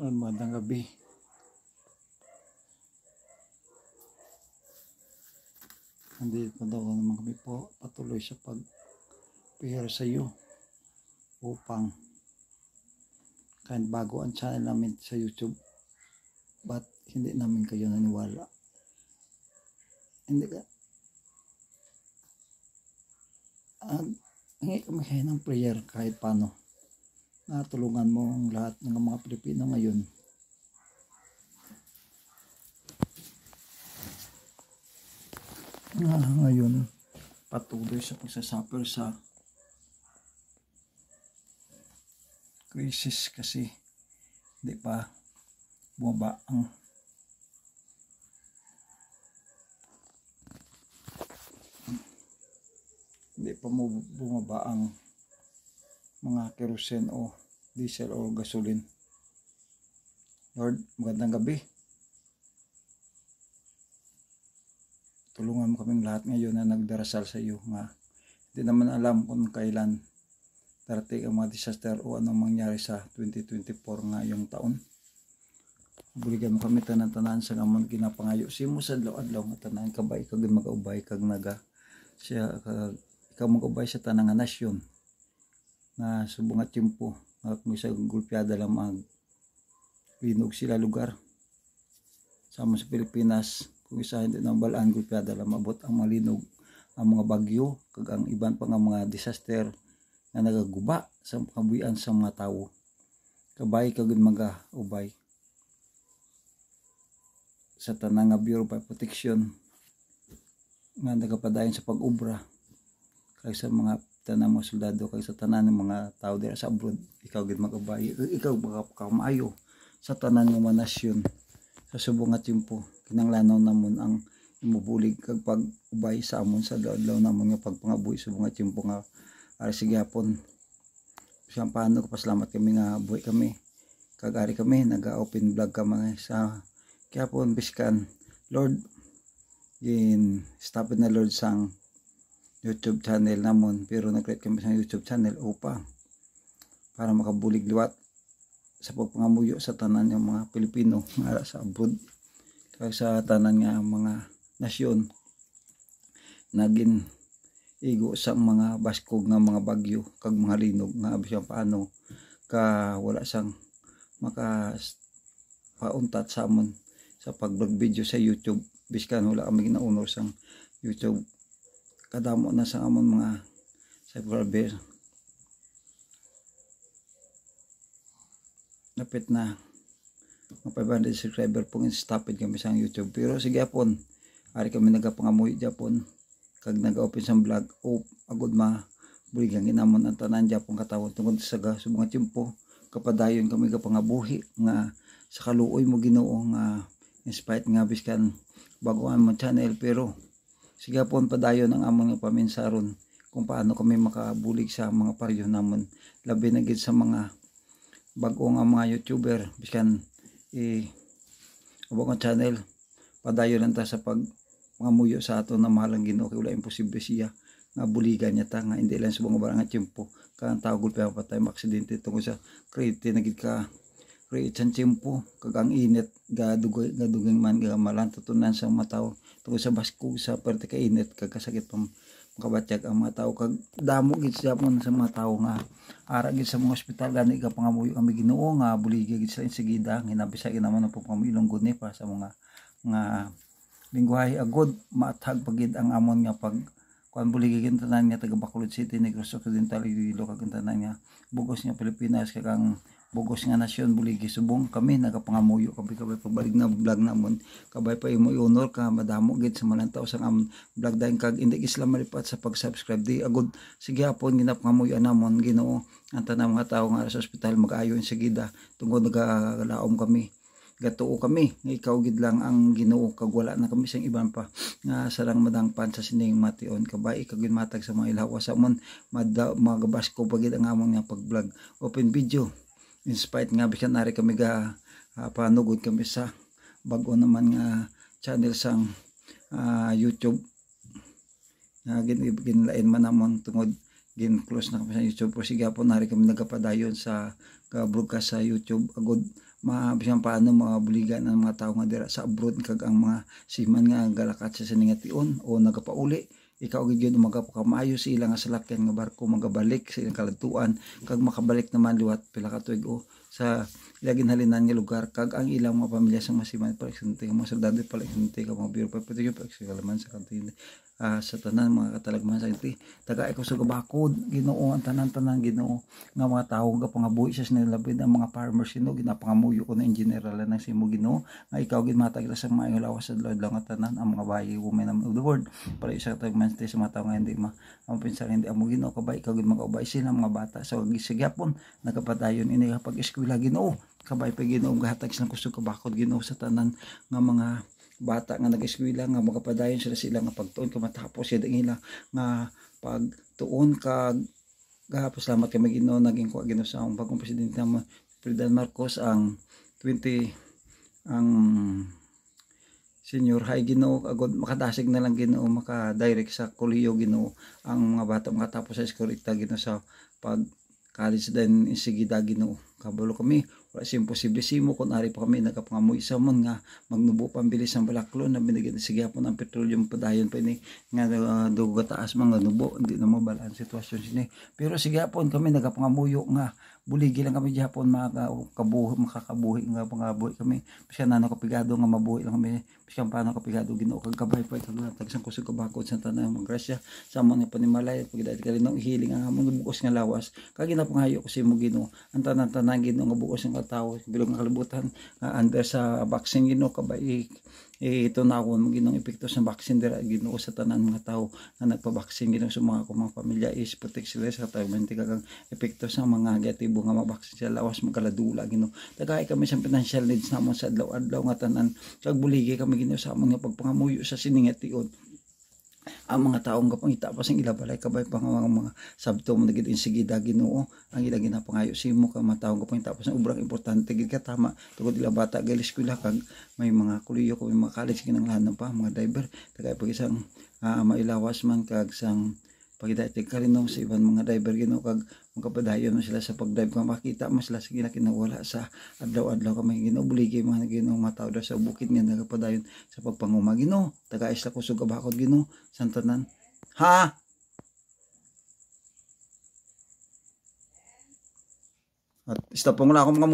Magandang gabi. Nandito daw naman kami po patuloy sa pag-share sa iyo upang kahit bago ang channel namin sa YouTube, ba't hindi namin kayo naniwala? Hindi ka hingi kami kayo ng prayer kahit paano na tulungan mo ang lahat ng mga Pilipino ngayon. Ngayon patuloy sa pagsasuffer sa crisis kasi hindi pa bumaba ang mga kerosene o diesel o gasoline. Lord, magandang gabi. Tulungan mo kaming lahat ngayon na nagdarasal sa iyo nga hindi naman alam kung kailan darating ang mga disaster o anong mangyari sa 2024 nga yung taon. Buligan mo kami tanan-tanan sa ngamon ginapangayo simo sa adlaw-adlaw nga tanan kabay kag mag-ubay kag naga siya ikaw mag-ubay sa tanang nga nasyon na subong at tiempo at may sa gulpyada lang mag linog sila lugar sama sa Pilipinas. Kung isa hindi nang balaan gulpyada lang mabot ang malinog ang mga bagyo kag ang iban pa nga mga disaster nga nagaguba sa kabuhian sa mga tawo. Kabay kag mag-ubay sa tanang nga Bureau of Protection nga nagapadayon sa pag-ubra kay sa mga tanang mga soldado kay sa tanan ng mga tao dira sa abroad. Ikaw gid mag-ubay, ikaw makakamayo sa tanan ng mga nasyon sa subong nga tiempo. Kinahanglanon namon ang imubulig kag pag-ubay sa amon sa adlaw namon nga pagpangabuhi sa subong nga tiempo nga ari sige hapon. Siyang paano kapasalamat kami nga buhay kami kag ari kami naga-open vlog kami sa Kihapon biskan Lord in stop na Lord sang YouTube channel namon pero nag-create kami sa YouTube channel upang para makabulig liwat sa pagpangamuyo sa tanan ng mga Pilipino nga sa abroad kag sa tanan nga mga nasyon naging igo sa mga baskog nga mga bagyo kag mga linog nga bisan paano ka wala sang maka pauntat sa amon sa pag-vlog video sa YouTube biskan wala kami ginaunor sang YouTube kadamo na sa amon mga subscriber napit na mga 500 subscriber pong stopid kami sa YouTube pero sige apon ari kami nagapangamuy Japon kag nag-open sa vlog o agud buligan ginamon ang tanan Japon katawon tungod sa subong tiempo kapadayon kami kapangabuhi nga sa kaluoy mo Ginoo nga in spite nga biskan baguhan mo channel pero sige pon padayon ang amon nga paminsaron kung paano kami makabulig sa mga paryo namon labi na gid sa mga bago nga mga YouTuber biskan abong channel padayon lang ta sa pag mangamuyo sa ato na mahalang Ginoo kay wala imposible siya nga buligan niya ta nga hindi lang subong barang nga tiempo kan tawgol pa patay maaksidente tungod sa create na gid ka create sa tiempo kag ang init gaduging man malan tutunan sa mga tawo tungod sa baskog sa parte ka init kag kasakit pang makabatyag ang mga tawo kag damo gid sa mga tawo nga ara gid sa mga ospital gani ka pangamuyo kami Ginoo nga buligi gid sa insigida hinabisa naman ang pagpamilong gud ni pa sa mga lingwahe agud maatag pagid ang amon nga pag kuan buligi gid tanan nga taga Bacolod City Negros Occidental Iloilo kag tanan nga bugos nga Pilipinas kag ang bugos nga nasyon buligi subong kami nagapangamuyo kabay pabalik na vlog namon kabay pa imo i-honor ka madamo gid sa malantaw sang amon vlog dayon kag indi isla malipat sa pag-subscribe di agud sige hapon ginapangamuyo namon Ginoo ang tanang mga tawo nga sa ospital mag-ayo insigida tungod nagalaom kami gatuo kami nga ikaw gid lang ang Ginoo kag wala na kami sang iban pa nga sarang madangpan sa sining mation kabay kag matag sa mga ilawas amon magabasko pagid ang amon nga pag-vlog open video in spite nga bisan ari kami panugod kami sa bag-o naman nga channel sang YouTube nga ginlain man namon tungod gin close na kami sa YouTube pero sige po nari kami nagapadayon sa broadcast sa YouTube agud bisan paano mga buligan ang mga tao nga dira sa abroad kag ang mga siman nga galakat sa siningation o nagapauli ikaw gid yun umaga pa maayo sa ilang salakyan nga barko magabalik sa ilang kaladtuan kag makabalik naman liwat pila ka tuig o sa ilang ginhalinan nga lugar kag ang ilang mga pamilya sa masiman pa eksente mga soldado pa eksente ka mga biro pa pati pa kalaman sa kantin sa tanan mga katalagman sa kantin taga ikaw sa gabakod Ginoo ang tanan-tanan Ginoo nga mga tawo nga pangabuhi sa sinilabid ang mga farmers Ginoo ginapangamuyo ko na in general ng simo Ginoo nga ikaw gid matag sa maayo lawas sa adlaw nga tanan ang mga bayi women of the world para isa tagman sa mga tawo nga hindi ang pinsang hindi amo Ginoo kabay ikaw gid magaubay sila mga bata sa gisigapon nagapadayon ini kapag eskwela Ginoo kabay pa Ginoo gahatag silang kusog kabakod Ginoo sa tanan nga mga bata nga nag-eskwela nga magapadayon sila nga pagtuon ka matapos siya ila nga pagtuon kag salamat kay Ginoo naging kuha Ginoo sa ang bagong presidente ng President Marcos ang 20 ang senior high Ginoo agod makadasig na lang Ginoo maka-direct sa kolehiyo Ginoo ang mga bata makatapos sa eskwela Ginoo sa pag college din insigida Ginoo kabalo kami wala siya imposible simo kung ari pa kami nagapangamoy sa man nga magnubo pambilis ang balaklo na binigyan siya po ng petroleum padayon pa ni nga dugo taas mga nubo hindi na mabalaan sitwasyon sini pero sige po kami nagapangamuyo nga buligi lang kami Japon makakabuhi nga pangabuhi kami biskan nano kapigado nga mabuhi lang kami biskan paano kapigado Ginoo kag kabay pa kag tagsan kusog kabakod sa tanan mga grasya sa among panimalay pagdait kali nang hiling ang among bukos nga lawas kag ginapangayo ko si mo Ginoo ang tanan-tanan Ginoo nga bukos nga tao bilog nga kalibutan under sa vaccine Ginoo kabay ito na ako Ginoo epekto sa vaccine dira Ginoo sa tanan mga tao nga nagpa-vaccine Ginoo sa mga pamilya is protect sila sa tayo kag epekto sa mga gatibo nga mabaksin sila lawas magkaladula Ginoo daghay kami sa financial needs namon sa adlaw-adlaw nga tanan kag buligi kami Ginoo sa among pagpangamuyo sa siningation ang mga taong kapangita pa sing ilabalay kabay pa mga sabto mo nagid insigida Ginoo ang ila ginapangayo simo ka mga taong kapangita pa sing ubrang importante gid ka tama tugod ila bata gali eskwela kag may mga kuliyo ko may mga college kinanglahan pa mga driver tagay pag isang mailawas man kag sang pagidaitig kalinom sa iban mga driver Ginoo kag magapadayon mo sila sa pagdrive kang makita mo sila sa kinawala sa adlaw-adlaw kamay Ginoo buligi mga Ginoo mataw sa bukid nga nagapadayon sa pagpanguma Ginoo taga isla kusog kabakod Ginoo santanan ha at stop mo na ako mga